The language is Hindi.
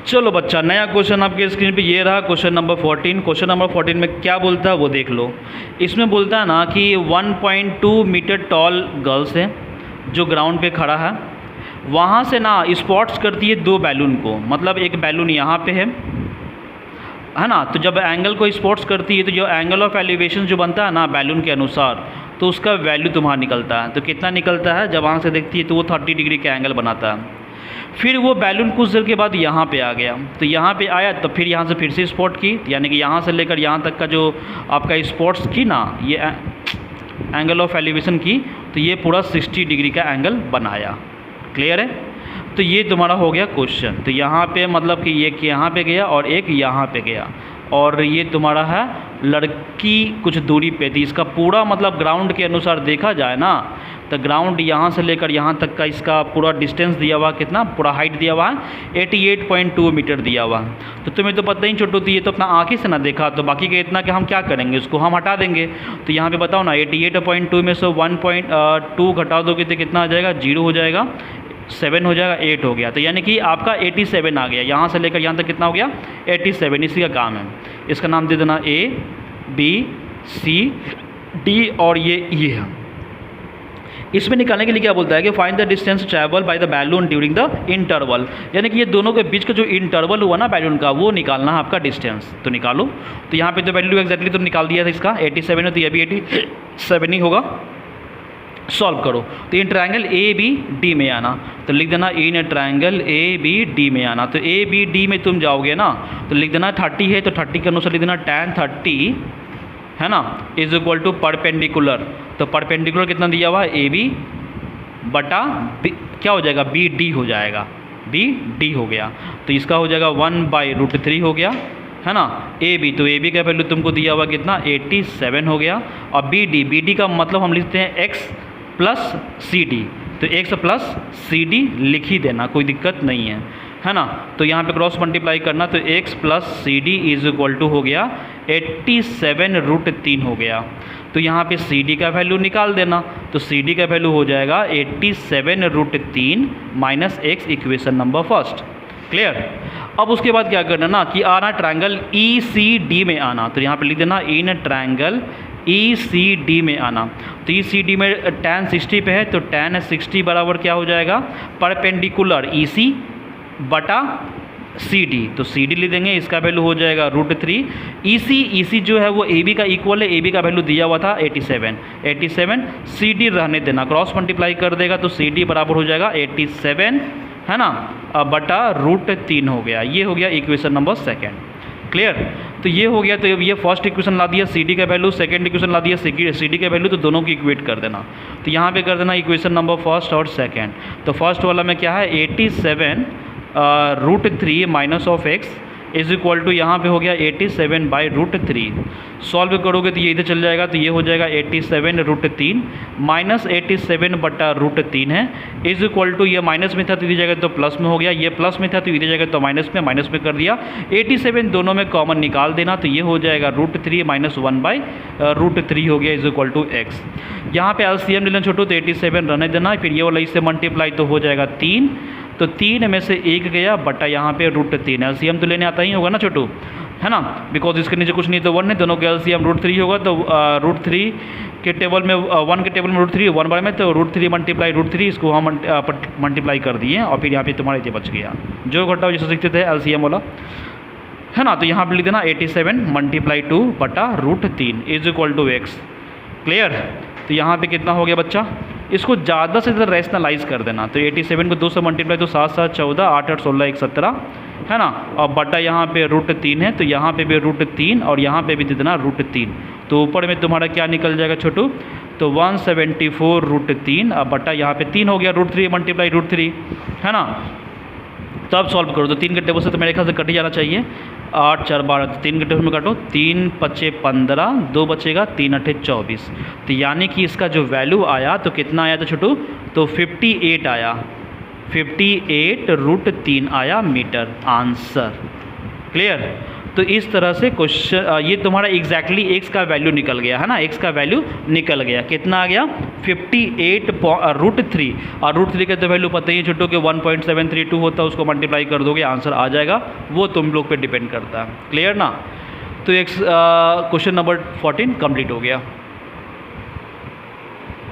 चलो बच्चा, नया क्वेश्चन आपके स्क्रीन पे ये रहा, क्वेश्चन नंबर 14। क्वेश्चन नंबर 14 में क्या बोलता है वो देख लो। इसमें बोलता है ना कि 1.2 मीटर टॉल गर्ल्स है जो ग्राउंड पे खड़ा है, वहाँ से ना स्पॉट्स करती है दो बैलून को। मतलब एक बैलून यहाँ पे है ना, तो जब एंगल को स्पॉट्स करती है तो जो एंगल ऑफ एलिवेशन जो बनता है ना बैलून के अनुसार, तो उसका वैल्यू तुम्हारा निकलता है। तो कितना निकलता है, जब वहाँ से देखती है तो वो 30 डिग्री का एंगल बनाता है। फिर वो बैलून कुछ देर के बाद यहाँ पे आ गया, तो यहाँ पे आया तो फिर यहाँ से फिर से स्पॉट की, यानी कि यहाँ से लेकर यहाँ तक का जो आपका स्पॉट्स की ना ये एंगल ऑफ एलिवेशन की, तो ये पूरा 60 डिग्री का एंगल बनाया। क्लियर है? तो ये तुम्हारा हो गया क्वेश्चन। तो यहाँ पे मतलब कि एक यहाँ पे गया और एक यहाँ पे गया, और ये तुम्हारा है लड़की कुछ दूरी पे थी। इसका पूरा मतलब ग्राउंड के अनुसार देखा जाए ना, तो ग्राउंड यहाँ से लेकर यहाँ तक का इसका पूरा डिस्टेंस दिया हुआ, कितना पूरा हाइट दिया हुआ है 88.2 मीटर दिया हुआ। तो तुम्हें तो पता ही छोटू, तो ये तो अपना आँखें से ना देखा, तो बाकी का इतना कि हम क्या करेंगे, उसको हम हटा देंगे। तो यहाँ पे बताओ ना 88.2 में से 1.2 घटा दोगे तो कितना आ जाएगा, 0 हो जाएगा, 7 हो जाएगा, 8 हो गया। तो यानी कि आपका 87 आ गया। यहाँ से लेकर यहाँ तक कितना हो गया, 87। इसी का काम है। इसका नाम दे देना A B C D और ये है। इसमें निकालने के लिए क्या बोलता है कि find the distance travel by the balloon during the interval, यानी कि ये दोनों के बीच का जो इंटरवल हुआ ना बैलून का, वो निकालना है आपका डिस्टेंस। तो निकालो। तो यहाँ पे तो वैल्यू एक्जैक्टली तो निकाल दिया था इसका 87 है, तो ये भी 87 ही होगा। सॉल्व करो। तो in triangle A B D में आना, तो लिख देना in triangle A B D में आना। तो ए बी डी में तुम जाओगे ना, तो लिख देना 30 है, तो 30 के अनुसार लिख देना tan 30 है ना इज इक्वल टू परपेंडिकुलर। तो परपेंडिकुलर कितना दिया हुआ है, ए बी बटा क्या हो जाएगा, बी डी हो जाएगा, बी डी हो गया। तो इसका हो जाएगा 1/√3 हो गया, है ना। ए बी, तो ए बी का वैल्यू तुमको दिया हुआ कितना 87 हो गया। और बी डी का मतलब हम लिखते हैं एक्स प्लस सी डी, तो एक्स प्लस सी डी लिख ही देना, कोई दिक्कत नहीं है ना। तो यहाँ पे क्रॉस मल्टीप्लाई करना, तो x plus C D is equal to हो गया 87√3 हो गया। तो यहाँ पे सी डी का वैल्यू निकाल देना, तो सी डी का वैल्यू हो जाएगा 87√3 minus x, equation number first. Clear? अब उसके बाद क्या करना ना कि आना ट्रायंगल ई सी डी में आना, तो यहाँ पे लिख देना in triangle E C D में आना। तो ई सी डी में tan 60 पे है, तो tan 60 बराबर क्या हो जाएगा, परपेंडिकुलर ई सी बटा सी डी। तो सी डी लिख देंगे, इसका वैल्यू हो जाएगा √3। ई सी जो है वो ए बी का इक्वल है, ए बी का वैल्यू दिया हुआ था 87, सी डी रहने देना, क्रॉस मल्टीप्लाई कर देगा तो सी डी बराबर हो जाएगा 87 है ना बटा √3 हो गया। ये हो गया इक्वेशन नंबर सेकेंड। क्लियर? तो ये हो गया। तो ये फर्स्ट इक्वेशन ला दिया सी डी का वैल्यू, सेकंड इक्वेशन ला दिया सी डी का वैल्यू, तो दोनों की इक्वेट कर देना। तो यहाँ पे कर देना इक्वेशन नंबर फर्स्ट और सेकंड। तो फर्स्ट वाला में क्या है 87√3 minus of x is equal to यहाँ पे हो गया 87/√3। सॉल्व करोगे तो ये इधर चल जाएगा, तो ये हो जाएगा 87√3 माइनस 87/√3 है इज इक्वल टू, ये माइनस में था तो इधर जाएगा तो प्लस में हो गया, ये प्लस में था तो इधर जाएगा तो माइनस में कर दिया। 87 दोनों में कॉमन निकाल देना, तो ये हो जाएगा √3 माइनस 1/√3 हो गया इज इक्वल टू एक्स। यहाँ पे एलसीएम लेना छोटू, तो 87 रहने देना, फिर ये वाला इससे मल्टीप्लाई तो हो जाएगा 3, तो 3 में से 1 गया बटा यहाँ पे √3। एलसीएम तो लेने आता ही होगा ना छोटू, है ना, बिकॉज इसके नीचे कुछ नहीं तो 1 है, दोनों का एलसीएम √3 होगा। तो √3 के टेबल में 1 के टेबल में √3 1 बार में, तो √3 मल्टीप्लाई √3 इसको हम मल्टीप्लाई कर दिए और फिर यहाँ पे तुम्हारे ये बच गया जो घटाओ जैसे सीखते थे एलसीएम वाला, है ना। तो यहाँ पे लिख देना 87 मल्टीप्लाई 2 बटा √3 is equal to x. Clear? तो यहाँ पे कितना हो गया बच्चा, इसको ज़्यादा से ज़्यादा रैशनलाइज कर देना। तो 87 को 2 से मल्टीप्लाई, तो 7 7 14 8 8 16 1 17 है ना, और बटा यहाँ पे √3 है, तो यहाँ पे भी √3 और यहाँ पे भी दे देना √3। तो ऊपर में तुम्हारा क्या निकल जाएगा छोटू, तो 174√3 अब बटा यहाँ पे 3 हो गया, √3 मल्टीप्लाई √3 है ना। तो अब सॉल्व करो, तो 3 के टेबल से तो मेरे ख्याल से कट ही जाना चाहिए। 8 4 12, 3 के टेबल में काटो, 3 5 15, 2 बचेगा, 3 8 24। तो यानी कि इसका जो वैल्यू आया तो कितना आया था छोटू, तो 58 आया, 58√3 आया मीटर आंसर। क्लियर? तो इस तरह से क्वेश्चन ये तुम्हारा एग्जैक्टली एक्स का वैल्यू निकल गया है ना, एक्स का वैल्यू निकल गया। कितना आ गया 58√3 और √3 का तो वैल्यू पता ही है छोटो कि 1.732 होता है, उसको मल्टीप्लाई कर दोगे आंसर आ जाएगा, वो तुम लोग पे डिपेंड करता है। क्लियर ना। तो क्वेश्चन नंबर 14 कंप्लीट हो गया।